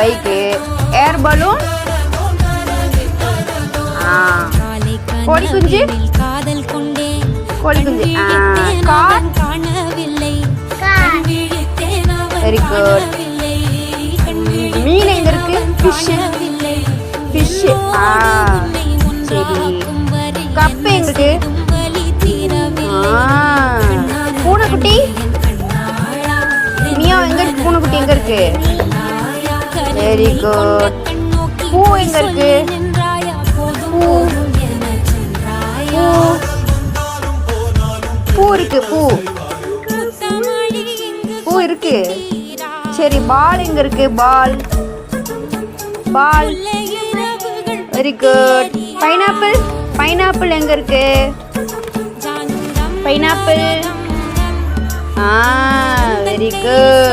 Bike. Air balloon. கோழி குஞ்சு. கோழி குஞ்சு. கார். Very good. மீன் எங்க இருக்கு? ஃபிஷ். ஃபிஷ். சரி. கப்பு எங்க இருக்கு? பூனைக்குட்டி. மியா எங்க இருக்கு? பூனைக்குட்டி எங்க இருக்கு? Very good. பூ எங்க இருக்கு? பூ. பூ இருக்கு. பூ பூ இருக்கு. சரி. பால் எங்க இருக்கு? Ball. Ball. Very good. Pineapple. Pineapple எங்க இருக்கு? பைனாப்பிள். Very good.